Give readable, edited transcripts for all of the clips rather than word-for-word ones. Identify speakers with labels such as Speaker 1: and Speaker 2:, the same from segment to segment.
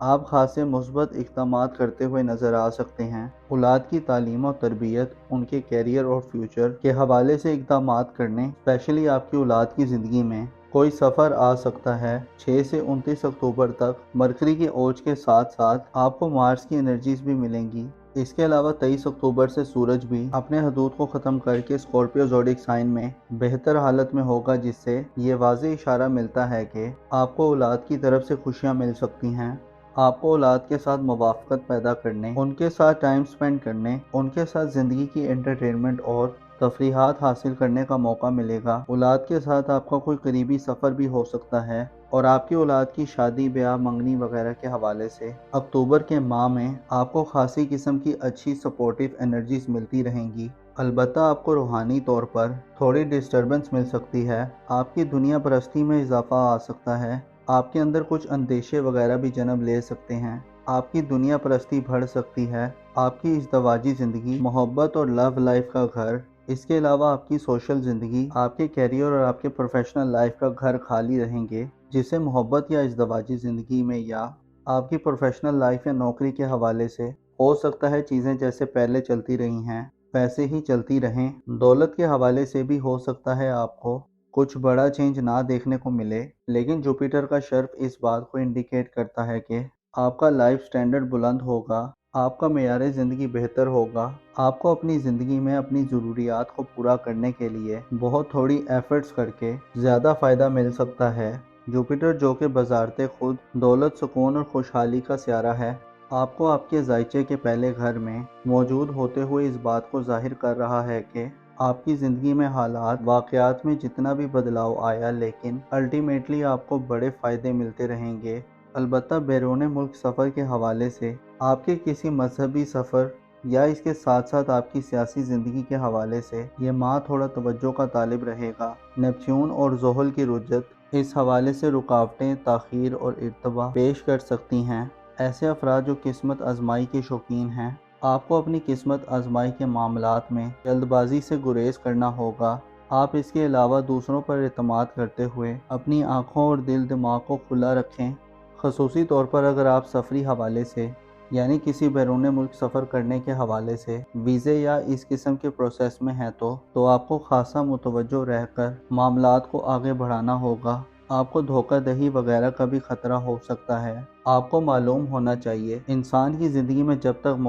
Speaker 1: آپ خاصے مثبت اقدامات کرتے ہوئے نظر آ سکتے ہیں۔ اولاد کی تعلیم و تربیت، ان کے کیریئر اور فیوچر کے حوالے سے اقدامات کرنے، اسپیشلی آپ کی اولاد کی زندگی میں کوئی سفر آ سکتا ہے۔ 6 سے 29 اکتوبر تک مرکری کے اوج کے ساتھ ساتھ آپ کو مارس کی انرجیز بھی ملیں گی۔ اس کے علاوہ 23 اکتوبر سے سورج بھی اپنے حدود کو ختم کر کے اسکارپیو زوڈک سائن میں بہتر حالت میں ہوگا، جس سے یہ واضح اشارہ ملتا ہے کہ آپ کو اولاد کی طرف سے خوشیاں مل سکتی ہیں۔ آپ کو اولاد کے ساتھ موافقت پیدا کرنے، ان کے ساتھ ٹائم سپینڈ کرنے، ان کے ساتھ زندگی کی انٹرٹینمنٹ اور تفریحات حاصل کرنے کا موقع ملے گا۔ اولاد کے ساتھ آپ کا کوئی قریبی سفر بھی ہو سکتا ہے، اور آپ کی اولاد کی شادی، بیاہ، منگنی وغیرہ کے حوالے سے اکتوبر کے ماہ میں آپ کو خاصی قسم کی اچھی سپورٹیو انرجیز ملتی رہیں گی۔ البتہ آپ کو روحانی طور پر تھوڑی ڈسٹربنس مل سکتی ہے۔ آپ کی دنیا پرستی میں اضافہ آ سکتا ہے۔ آپ کے اندر کچھ اندیشے وغیرہ بھی جنم لے سکتے ہیں۔ آپ کی دنیا پرستی بڑھ سکتی ہے۔ آپ کی ازدواجی زندگی، محبت اور لو لائف کا گھر، اس کے علاوہ آپ کی سوشل زندگی، آپ کے کیریئر اور آپ کے پروفیشنل لائف کا گھر خالی رہیں گے، جسے محبت یا ازدواجی زندگی میں یا آپ کی پروفیشنل لائف یا نوکری کے حوالے سے ہو سکتا ہے چیزیں جیسے پہلے چلتی رہی ہیں ویسے ہی چلتی رہیں۔ دولت کے حوالے سے بھی ہو سکتا ہے آپ کو کچھ بڑا چینج نہ دیکھنے کو ملے، لیکن جوپیٹر کا شرف اس بات کو انڈیکیٹ کرتا ہے کہ آپ کا لائف سٹینڈرڈ بلند ہوگا، آپ کا معیار زندگی بہتر ہوگا۔ آپ کو اپنی زندگی میں اپنی ضروریات کو پورا کرنے کے لیے بہت تھوڑی ایفرٹس کر کے زیادہ فائدہ مل سکتا ہے۔ جوپیٹر، جو کہ بذات خود دولت، سکون اور خوشحالی کا سیارہ ہے، آپ کو آپ کے ذائچے کے پہلے گھر میں موجود ہوتے ہوئے اس بات کو ظاہر کر رہا ہے کہ آپ کی زندگی میں حالات، واقعات میں جتنا بھی بدلاؤ آیا، لیکن الٹیمیٹلی آپ کو بڑے فائدے ملتے رہیں گے۔ البتہ بیرون ملک سفر کے حوالے سے آپ کے کسی مذہبی سفر یا اس کے ساتھ ساتھ آپ کی سیاسی زندگی کے حوالے سے یہ ماہ تھوڑا توجہ کا طالب رہے گا۔ نیپچون اور زحل کی رجت اس حوالے سے رکاوٹیں، تاخیر اور ارتباط پیش کر سکتی ہیں۔ ایسے افراد جو قسمت آزمائی کے شوقین ہیں، آپ کو اپنی قسمت آزمائی کے معاملات میں جلد بازی سے گریز کرنا ہوگا۔ آپ اس کے علاوہ دوسروں پر اعتماد کرتے ہوئے اپنی آنکھوں اور دل دماغ کو کھلا رکھیں، خصوصی طور پر اگر آپ سفری حوالے سے یعنی کسی بیرون ملک سفر کرنے کے حوالے سے ویزے یا اس قسم کے پروسیس میں ہیں تو آپ کو خاصا متوجہ رہ کر معاملات کو آگے بڑھانا ہوگا۔ آپ کو دھوکہ دہی وغیرہ کا بھی خطرہ ہو سکتا ہے۔ آپ کو معلوم ہونا چاہیے، انسان کی زندگی میں جب تک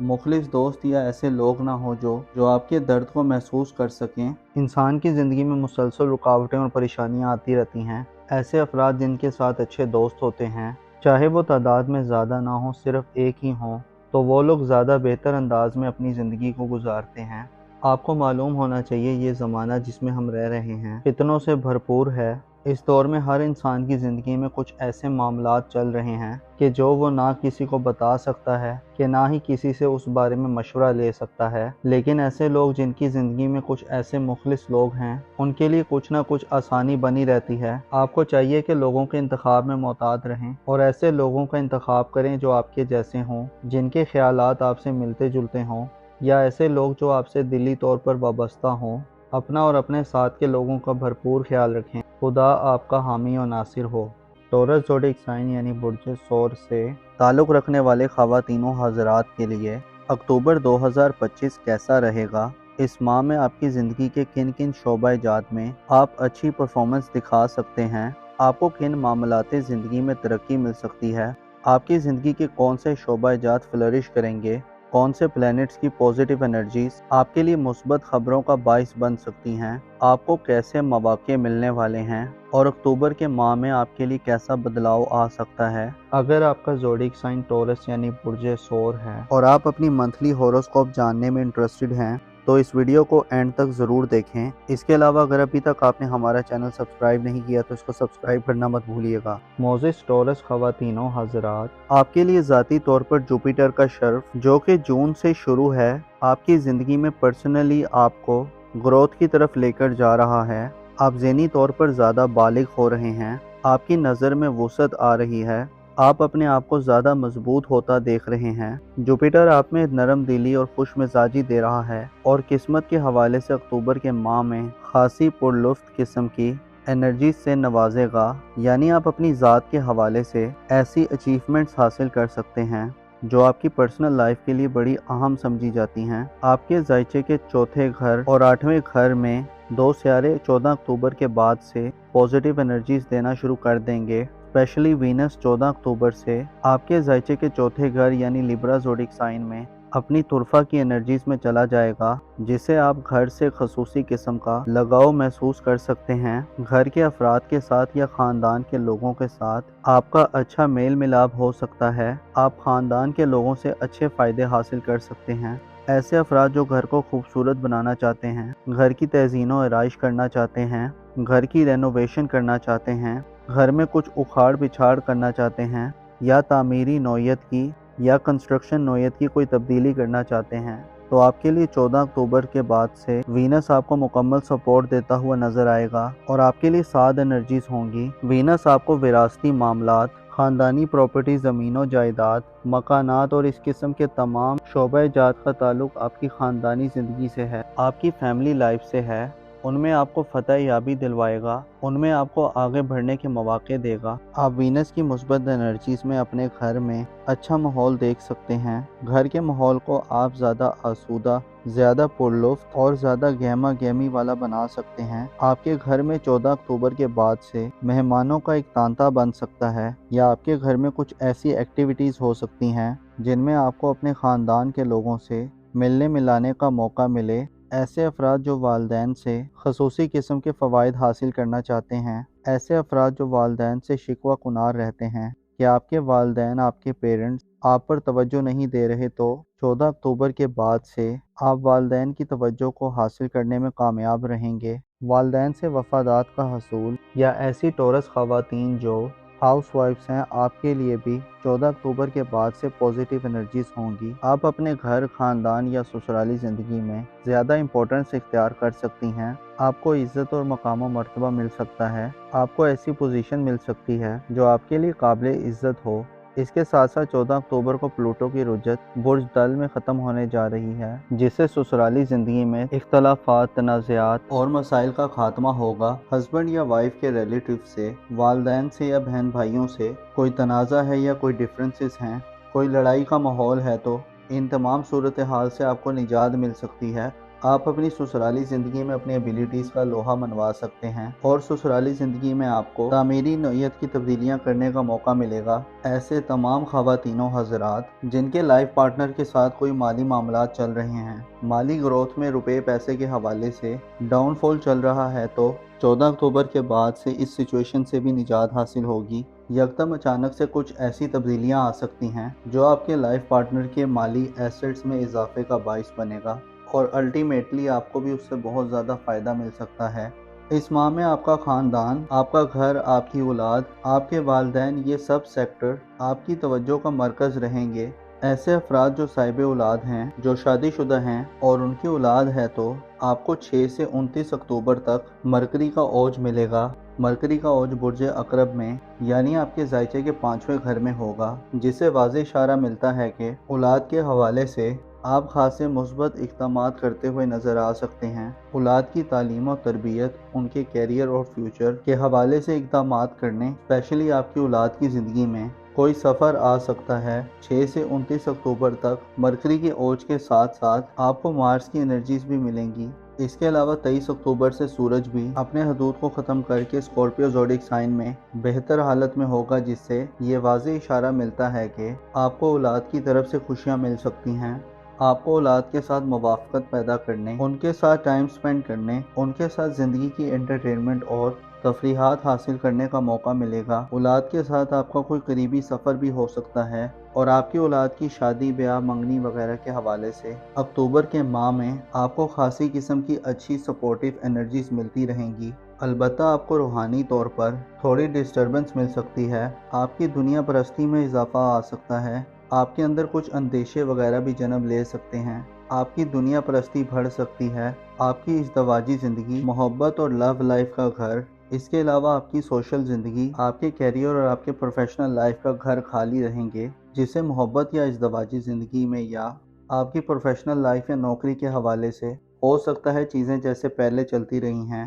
Speaker 1: مخلص دوست یا ایسے لوگ نہ ہو جو آپ کے درد کو محسوس کر سکیں، انسان کی زندگی میں مسلسل رکاوٹیں اور پریشانیاں آتی رہتی ہیں۔ ایسے افراد جن کے ساتھ اچھے دوست ہوتے ہیں، چاہے وہ تعداد میں زیادہ نہ ہوں، صرف ایک ہی ہوں، تو وہ لوگ زیادہ بہتر انداز میں اپنی زندگی کو گزارتے ہیں۔ آپ کو معلوم ہونا چاہیے، یہ زمانہ جس میں ہم رہ رہے ہیں فتنوں سے بھرپور ہے۔ اس دور میں ہر انسان کی زندگی میں کچھ ایسے معاملات چل رہے ہیں کہ جو وہ نہ کسی کو بتا سکتا ہے کہ نہ ہی کسی سے اس بارے میں مشورہ لے سکتا ہے، لیکن ایسے لوگ جن کی زندگی میں کچھ ایسے مخلص لوگ ہیں، ان کے لیے کچھ نہ کچھ آسانی بنی رہتی ہے۔ آپ کو چاہیے کہ لوگوں کے انتخاب میں محتاط رہیں اور ایسے لوگوں کا انتخاب کریں جو آپ کے جیسے ہوں، جن کے خیالات آپ سے ملتے جلتے ہوں، یا ایسے لوگ جو آپ سے دلی طور پر وابستہ ہوں۔ اپنا اور اپنے ساتھ کے لوگوں کا بھرپور خیال رکھیں۔ خدا آپ کا حامی و ناصر ہو۔ ٹورس زوڈک سائن یعنی برج ثور سے تعلق رکھنے والے خواتین و حضرات کے لیے اکتوبر 2025 کیسا رہے گا؟ اس ماہ میں آپ کی زندگی کے کن کن شعبہ جات میں آپ اچھی پرفارمنس دکھا سکتے ہیں؟ آپ کو کن معاملات زندگی میں ترقی مل سکتی ہے؟ آپ کی زندگی کے کون سے شعبہ جات فلرش کریں گے؟ کون سے پلینٹس کی پوزیٹیو انرجیز آپ کے لیے مثبت خبروں کا باعث بن سکتی ہیں؟ آپ کو کیسے مواقع ملنے والے ہیں؟ اور اکتوبر کے ماہ میں آپ کے لیے کیسا بدلاؤ آ سکتا ہے؟ اگر آپ کا زوڈک سائن ٹورس یعنی برج ثور ہے اور آپ اپنی منتھلی ہوروسکوپ جاننے میں انٹرسٹڈ ہیں تو اس ویڈیو کو اینڈ تک ضرور دیکھیں۔ اس کے علاوہ اگر ابھی تک آپ نے ہمارا چینل سبسکرائب نہیں کیا تو اس کو سبسکرائب کرنا مت بھولیے گا۔ موزس ٹورس خواتین و حضرات، آپ کے لیے ذاتی طور پر جوپیٹر کا شرف، جو کہ جون سے شروع ہے، آپ کی زندگی میں پرسنلی آپ کو گروتھ کی طرف لے کر جا رہا ہے۔ آپ ذہنی طور پر زیادہ بالغ ہو رہے ہیں، آپ کی نظر میں وسعت آ رہی ہے، آپ اپنے آپ کو زیادہ مضبوط ہوتا دیکھ رہے ہیں۔ جوپیٹر آپ میں نرم دلی اور خوش مزاجی دے رہا ہے، اور قسمت کے حوالے سے اکتوبر کے ماہ میں خاصی پرلطف قسم کی انرجیز سے نوازے گا، یعنی آپ اپنی ذات کے حوالے سے ایسی اچیومنٹس حاصل کر سکتے ہیں جو آپ کی پرسنل لائف کے لیے بڑی اہم سمجھی جاتی ہیں۔ آپ کے ذائچے کے چوتھے گھر اور 8ویں گھر میں 2 سیارے 14 اکتوبر کے بعد سے پازیٹیو انرجیز دینا شروع کر دیں گے۔ اسپیشلی وینس 14 اکتوبر سے آپ کے ذائچے کے چوتھے گھر یعنی لیبرا زوڈک سائن میں اپنی طرفہ کی انرجیز میں چلا جائے گا، جسے آپ گھر سے خصوصی قسم کا لگاؤ محسوس کر سکتے ہیں۔ گھر کے افراد کے ساتھ یا خاندان کے لوگوں کے ساتھ آپ کا اچھا میل ملاپ ہو سکتا ہے۔ آپ خاندان کے لوگوں سے اچھے فائدے حاصل کر سکتے ہیں۔ ایسے افراد جو گھر کو خوبصورت بنانا چاہتے ہیں، گھر کی تزئین و آرائش کرنا چاہتے ہیں، گھر کی رینوویشن کرنا چاہتے ہیں، گھر میں کچھ اکھاڑ پچھاڑ کرنا چاہتے ہیں، یا تعمیری نوعیت کی یا کنسٹرکشن نوعیت کی کوئی تبدیلی کرنا چاہتے ہیں، تو آپ کے لیے 14 اکتوبر کے بعد سے وینس آپ کو مکمل سپورٹ دیتا ہوا نظر آئے گا اور آپ کے لیے 7 انرجیز ہوں گی۔ وینس آپ کو وراثتی معاملات، خاندانی پراپرٹی، زمین و جائیداد، مکانات اور اس قسم کے تمام شعبہ جات کا تعلق آپ کی خاندانی زندگی سے ہے، آپ کی فیملی لائف سے ہے۔ ان میں آپ کو فتح یابی دلوائے گا، ان میں آپ کو آگے بڑھنے کے مواقع دے گا۔ آپ وینس کی مثبت انرجیز میں اپنے گھر میں اچھا ماحول دیکھ سکتے ہیں۔ گھر کے ماحول کو آپ زیادہ آسودہ، زیادہ پرلطف اور زیادہ گہما گہمی والا بنا سکتے ہیں۔ آپ کے گھر میں 14 اکتوبر کے بعد سے مہمانوں کا ایک تانتا بن سکتا ہے، یا آپ کے گھر میں کچھ ایسی ایکٹیویٹیز ہو سکتی ہیں جن میں آپ کو اپنے خاندان کے لوگوں سے ملنے ملانے کا موقع ملے۔ ایسے افراد جو والدین سے خصوصی قسم کے فوائد حاصل کرنا چاہتے ہیں، ایسے افراد جو والدین سے شکوہ کنار رہتے ہیں کہ آپ کے والدین، آپ کے پیرنٹس آپ پر توجہ نہیں دے رہے، تو 14 اکتوبر کے بعد سے آپ والدین کی توجہ کو حاصل کرنے میں کامیاب رہیں گے۔ والدین سے وفادات کا حصول، یا ایسی ٹورس خواتین جو ہاؤس وائفز ہیں، آپ کے لیے بھی 14 اکتوبر کے بعد سے پازیٹیو انرجیز ہوں گی۔ آپ اپنے گھر، خاندان یا سسرالی زندگی میں زیادہ امپورٹنس اختیار کر سکتی ہیں۔ آپ کو عزت اور مقام و مرتبہ مل سکتا ہے، آپ کو ایسی پوزیشن مل سکتی ہے جو آپ کے لیے قابل عزت ہو۔ اس کے ساتھ ساتھ 14 اکتوبر کو پلوٹو کی رجت برج دل میں ختم ہونے جا رہی ہے، جس سے سسرالی زندگی میں اختلافات، تنازعات اور مسائل کا خاتمہ ہوگا۔ ہسبینڈ یا وائف کے ریلیٹیو سے، والدین سے یا بہن بھائیوں سے کوئی تنازع ہے یا کوئی ڈفرینسز ہیں، کوئی لڑائی کا ماحول ہے، تو ان تمام صورتحال سے آپ کو نجات مل سکتی ہے۔ آپ اپنی سسرالی زندگی میں اپنی ایبیلیٹیز کا لوہا منوا سکتے ہیں، اور سسرالی زندگی میں آپ کو تعمیری نوعیت کی تبدیلیاں کرنے کا موقع ملے گا۔ ایسے تمام خواتین و حضرات جن کے لائف پارٹنر کے ساتھ کوئی مالی معاملات چل رہے ہیں، مالی گروتھ میں روپے پیسے کے حوالے سے ڈاؤن فال چل رہا ہے، تو 14 اکتوبر کے بعد سے اس سچویشن سے بھی نجات حاصل ہوگی۔ یکدم اچانک سے کچھ ایسی تبدیلیاں آ سکتی ہیں جو آپ کے لائف پارٹنر کے مالی ایسٹس میں اضافے کا باعث بنے گا، اور الٹیمیٹلی آپ کو بھی اس سے بہت زیادہ فائدہ مل سکتا ہے۔ اس ماہ میں آپ کا خاندان، آپ کا گھر، آپ کی اولاد، آپ کے والدین، یہ سب سیکٹر آپ کی توجہ کا مرکز رہیں گے۔ ایسے افراد جو صاحب اولاد ہیں، جو شادی شدہ ہیں اور ان کی اولاد ہے، تو آپ کو 6 سے 29 اکتوبر تک مرکری کا اوج ملے گا۔ مرکری کا اوج برج عقرب میں، یعنی آپ کے ذائچے کے 5ویں گھر میں ہوگا، جس سے واضح اشارہ ملتا ہے کہ اولاد کے حوالے سے آپ خاصے مثبت اقدامات کرتے ہوئے نظر آ سکتے ہیں۔ اولاد کی تعلیم و تربیت، ان کے کیریئر اور فیوچر کے حوالے سے اقدامات کرنے، اسپیشلی آپ کی اولاد کی زندگی میں کوئی سفر آ سکتا ہے۔ 6 سے 29 اکتوبر تک مرکری کے اوج کے ساتھ ساتھ آپ کو مارس کی انرجیز بھی ملیں گی۔ اس کے علاوہ 23 اکتوبر سے سورج بھی اپنے حدود کو ختم کر کے اسکارپیو زوڈک سائن میں بہتر حالت میں ہوگا، جس سے یہ واضح اشارہ ملتا ہے کہ آپ کو اولاد کی طرف سے خوشیاں مل سکتی ہیں۔ آپ کو اولاد کے ساتھ موافقت پیدا کرنے، ان کے ساتھ ٹائم سپینڈ کرنے، ان کے ساتھ زندگی کی انٹرٹینمنٹ اور تفریحات حاصل کرنے کا موقع ملے گا۔ اولاد کے ساتھ آپ کا کوئی قریبی سفر بھی ہو سکتا ہے، اور آپ کی اولاد کی شادی، بیاہ، منگنی وغیرہ کے حوالے سے اکتوبر کے ماہ میں آپ کو خاصی قسم کی اچھی سپورٹیو انرجیز ملتی رہیں گی۔ البتہ آپ کو روحانی طور پر تھوڑی ڈسٹربنس مل سکتی ہے، آپ کی دنیا پرستی میں اضافہ آ سکتا ہے، آپ کے اندر کچھ اندیشے وغیرہ بھی جنم لے سکتے ہیں، آپ کی دنیا پرستی بڑھ سکتی ہے، آپ کی ازدواجی زندگی، محبت اور لو لائف کا گھر، اس کے علاوہ آپ کی سوشل زندگی، آپ کے کیریئر اور آپ کے پروفیشنل لائف کا گھر خالی رہیں گے، جسے محبت یا ازدواجی زندگی میں یا آپ کی پروفیشنل لائف یا نوکری کے حوالے سے ہو سکتا ہے چیزیں جیسے پہلے چلتی رہی ہیں،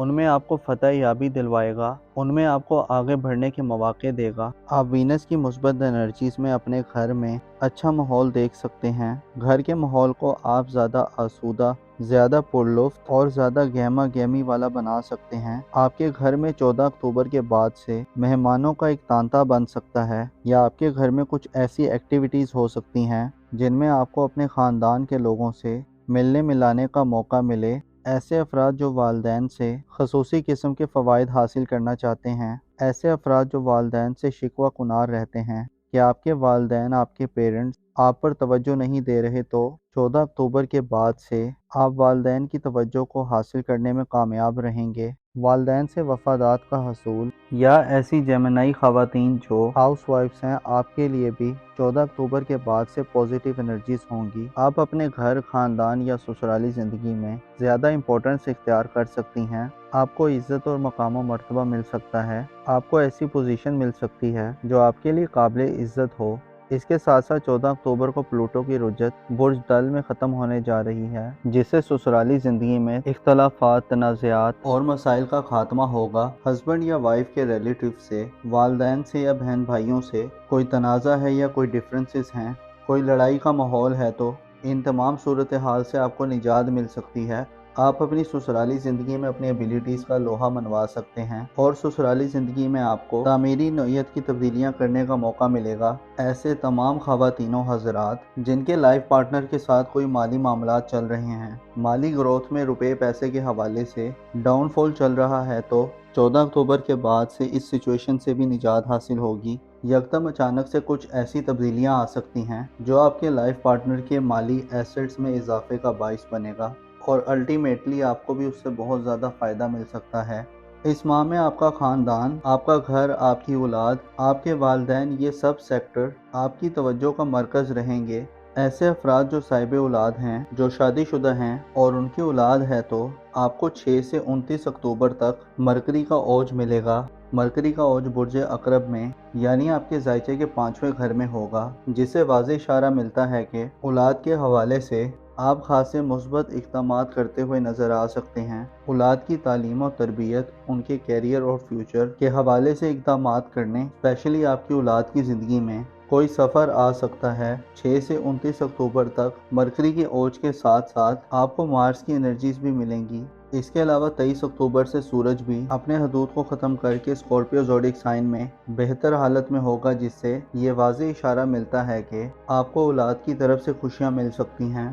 Speaker 1: ان میں آپ کو فتح یابی دلوائے گا، ان میں آپ کو آگے بڑھنے کے مواقع دے گا۔ آپ وینس کی مثبت انرجیز میں اپنے گھر میں اچھا ماحول دیکھ سکتے ہیں۔ گھر کے ماحول کو آپ زیادہ آسودہ، زیادہ پرلطف اور زیادہ گہما گہمی والا بنا سکتے ہیں۔ آپ کے گھر میں 14 اکتوبر کے بعد سے مہمانوں کا ایک تانتا بن سکتا ہے، یا آپ کے گھر میں کچھ ایسی ایکٹیویٹیز ہو سکتی ہیں جن میں آپ کو اپنے خاندان کے لوگوں سے ملنے ملانے کا موقع ملے۔ ایسے افراد جو والدین سے خصوصی قسم کے فوائد حاصل کرنا چاہتے ہیں، ایسے افراد جو والدین سے شکوہ کنار رہتے ہیں کہ آپ کے والدین، آپ کے پیرنٹس آپ پر توجہ نہیں دے رہے، تو 14 اکتوبر کے بعد سے آپ والدین کی توجہ کو حاصل کرنے میں کامیاب رہیں گے۔ والدین سے وفادات کا حصول، یا ایسی جیمنائی خواتین جو ہاؤس وائفز ہیں، آپ کے لیے بھی 14 اکتوبر کے بعد سے پازیٹیو انرجیز ہوں گی۔ آپ اپنے گھر، خاندان یا سسرالی زندگی میں زیادہ امپورٹنس اختیار کر سکتی ہیں۔ آپ کو عزت اور مقام و مرتبہ مل سکتا ہے، آپ کو ایسی پوزیشن مل سکتی ہے جو آپ کے لیے قابل عزت ہو۔ اس کے ساتھ ساتھ 14 اکتوبر کو پلوٹو کی رجت برج دل میں ختم ہونے جا رہی ہے، جس سے سسرالی زندگی میں اختلافات، تنازعات اور مسائل کا خاتمہ ہوگا۔ ہسبینڈ یا وائف کے ریلیٹیو سے، والدین سے یا بہن بھائیوں سے کوئی تنازع ہے یا کوئی ڈفرینسز ہیں، کوئی لڑائی کا ماحول ہے، تو ان تمام صورتحال سے آپ کو نجات مل سکتی ہے۔ آپ اپنی سسرالی زندگی میں اپنی ایبیلیٹیز کا لوہا منوا سکتے ہیں، اور سسرالی زندگی میں آپ کو تعمیری نوعیت کی تبدیلیاں کرنے کا موقع ملے گا۔ ایسے تمام خواتین و حضرات جن کے لائف پارٹنر کے ساتھ کوئی مالی معاملات چل رہے ہیں، مالی گروتھ میں روپے پیسے کے حوالے سے ڈاؤن فال چل رہا ہے، تو 14 اکتوبر کے بعد سے اس سچویشن سے بھی نجات حاصل ہوگی۔ یکدم اچانک سے کچھ ایسی تبدیلیاں آ سکتی ہیں جو آپ کے لائف پارٹنر کے مالی ایسٹس میں اضافے کا باعث بنے گا، اور الٹیمیٹلی آپ کو بھی اس سے بہت زیادہ فائدہ مل سکتا ہے۔ اس ماہ میں آپ کا خاندان، آپ کا گھر، آپ کی اولاد، آپ کے والدین، یہ سب سیکٹر آپ کی توجہ کا مرکز رہیں گے۔ ایسے افراد جو صاحب اولاد ہیں، جو شادی شدہ ہیں اور ان کی اولاد ہے، تو آپ کو 6 سے 29 اکتوبر تک مرکری کا اوج ملے گا۔ مرکری کا اوج برج عقرب میں، یعنی آپ کے ذائچے کے 5ویں گھر میں ہوگا، جس سے واضح اشارہ ملتا ہے کہ اولاد کے حوالے سے آپ خاصے مثبت اقدامات کرتے ہوئے نظر آ سکتے ہیں۔ اولاد کی تعلیم و تربیت، ان کے کیریئر اور فیوچر کے حوالے سے اقدامات کرنے، اسپیشلی آپ کی اولاد کی زندگی میں کوئی سفر آ سکتا ہے۔ 6 سے 29 اکتوبر تک مرکری کے اوج کے ساتھ ساتھ آپ کو مارس کی انرجیز بھی ملیں گی۔ اس کے علاوہ 23 اکتوبر سے سورج بھی اپنے حدود کو ختم کر کے اسکارپیو زوڈک سائن میں بہتر حالت میں ہوگا، جس سے یہ واضح اشارہ ملتا ہے کہ آپ کو اولاد کی طرف سے خوشیاں مل سکتی ہیں۔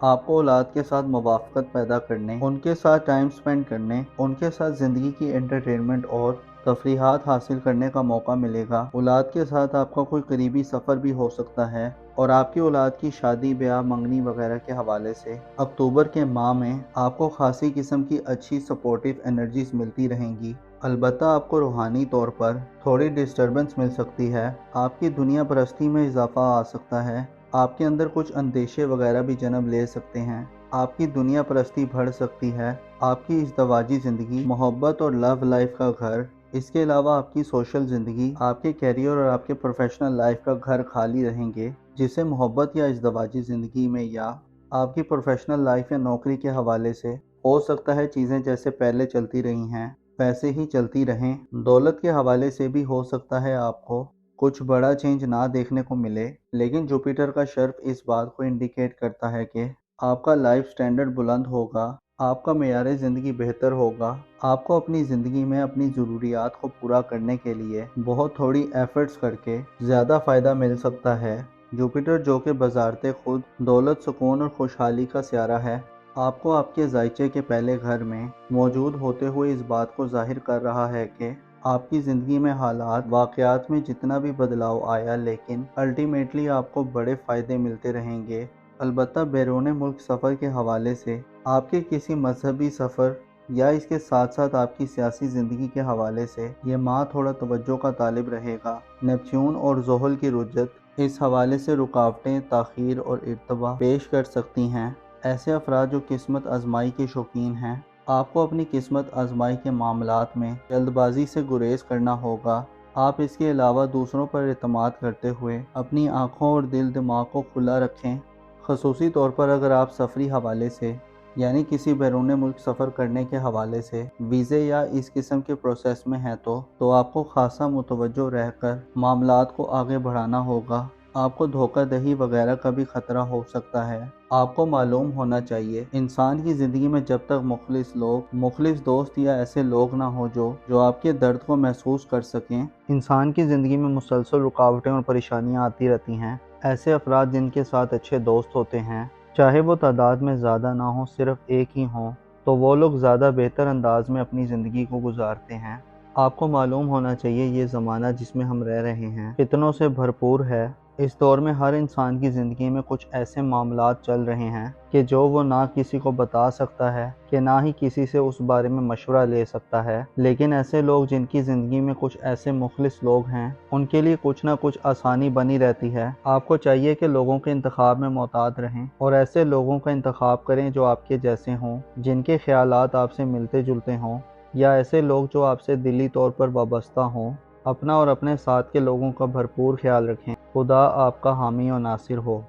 Speaker 1: آپ کو اولاد کے ساتھ موافقت پیدا کرنے، ان کے ساتھ ٹائم سپینڈ کرنے، ان کے ساتھ زندگی کی انٹرٹینمنٹ اور تفریحات حاصل کرنے کا موقع ملے گا۔ اولاد کے ساتھ آپ کا کوئی قریبی سفر بھی ہو سکتا ہے، اور آپ کی اولاد کی شادی، بیاہ، منگنی وغیرہ کے حوالے سے اکتوبر کے ماہ میں آپ کو خاصی قسم کی اچھی سپورٹیو انرجیز ملتی رہیں گی۔ البتہ آپ کو روحانی طور پر تھوڑی ڈسٹربنس مل سکتی ہے، آپ کی دنیا پرستی میں اضافہ آ سکتا ہے، آپ کے اندر کچھ اندیشے وغیرہ بھی جنم لے سکتے ہیں، آپ کی دنیا پرستی بڑھ سکتی ہے، آپ کی ازدواجی زندگی، محبت اور لو لائف کا گھر، اس کے علاوہ آپ کی سوشل زندگی، آپ کے کیریئر اور آپ کے پروفیشنل لائف کا گھر خالی رہیں گے، جس سے محبت یا ازدواجی زندگی میں یا آپ کی پروفیشنل لائف یا نوکری کے حوالے سے ہو سکتا ہے چیزیں جیسے پہلے چلتی رہی ہیں ویسے ہی چلتی رہیں۔ دولت کے حوالے سے بھی ہو سکتا ہے آپ کو کچھ بڑا چینج نہ دیکھنے کو ملے، لیکن جوپیٹر کا شرف اس بات کو انڈیکیٹ کرتا ہے کہ آپ کا لائف سٹینڈرڈ بلند ہوگا، آپ کا معیار زندگی بہتر ہوگا، آپ کو اپنی زندگی میں اپنی ضروریات کو پورا کرنے کے لیے بہت تھوڑی ایفرٹس کر کے زیادہ فائدہ مل سکتا ہے۔ جوپیٹر جو کہ بذات خود دولت، سکون اور خوشحالی کا سیارہ ہے، آپ کو آپ کے ذائچے کے پہلے گھر میں موجود ہوتے ہوئے اس بات کو ظاہر کر رہا ہے کہ آپ کی زندگی میں حالات، واقعات میں جتنا بھی بدلاؤ آیا، لیکن الٹیمیٹلی آپ کو بڑے فائدے ملتے رہیں گے۔ البتہ بیرون ملک سفر کے حوالے سے آپ کے کسی مذہبی سفر یا اس کے ساتھ ساتھ آپ کی سیاسی زندگی کے حوالے سے یہ ماہ تھوڑا توجہ کا طالب رہے گا۔ نیپچون اور زحل کی رجت اس حوالے سے رکاوٹیں، تاخیر اور ارتباط پیش کر سکتی ہیں۔ ایسے افراد جو قسمت آزمائی کے شوقین ہیں، آپ کو اپنی قسمت آزمائی کے معاملات میں جلد بازی سے گریز کرنا ہوگا۔ آپ اس کے علاوہ دوسروں پر اعتماد کرتے ہوئے اپنی آنکھوں اور دل دماغ کو کھلا رکھیں، خصوصی طور پر اگر آپ سفری حوالے سے یعنی کسی بیرون ملک سفر کرنے کے حوالے سے ویزے یا اس قسم کے پروسیس میں ہے تو آپ کو خاصا متوجہ رہ کر معاملات کو آگے بڑھانا ہوگا۔ آپ کو دھوکہ دہی وغیرہ کا بھی خطرہ ہو سکتا ہے۔ آپ کو معلوم ہونا چاہیے انسان کی زندگی میں جب تک مخلص دوست یا ایسے لوگ نہ ہو جو آپ کے درد کو محسوس کر سکیں، انسان کی زندگی میں مسلسل رکاوٹیں اور پریشانیاں آتی رہتی ہیں۔ ایسے افراد جن کے ساتھ اچھے دوست ہوتے ہیں، چاہے وہ تعداد میں زیادہ نہ ہوں، صرف ایک ہی ہوں، تو وہ لوگ زیادہ بہتر انداز میں اپنی زندگی کو گزارتے ہیں۔ آپ کو معلوم ہونا چاہیے یہ زمانہ جس میں ہم رہ رہے ہیں فتنوں سے بھرپور ہے۔ اس دور میں ہر انسان کی زندگی میں کچھ ایسے معاملات چل رہے ہیں کہ جو وہ نہ کسی کو بتا سکتا ہے کہ نہ ہی کسی سے اس بارے میں مشورہ لے سکتا ہے، لیکن ایسے لوگ جن کی زندگی میں کچھ ایسے مخلص لوگ ہیں، ان کے لیے کچھ نہ کچھ آسانی بنی رہتی ہے۔ آپ کو چاہیے کہ لوگوں کے انتخاب میں محتاط رہیں اور ایسے لوگوں کا انتخاب کریں جو آپ کے جیسے ہوں، جن کے خیالات آپ سے ملتے جلتے ہوں، یا ایسے لوگ جو آپ سے دلی طور پر وابستہ ہوں۔ اپنا اور اپنے ساتھ کے لوگوں کا بھرپور خیال رکھیں۔ خدا آپ کا حامی و ناصر ہو۔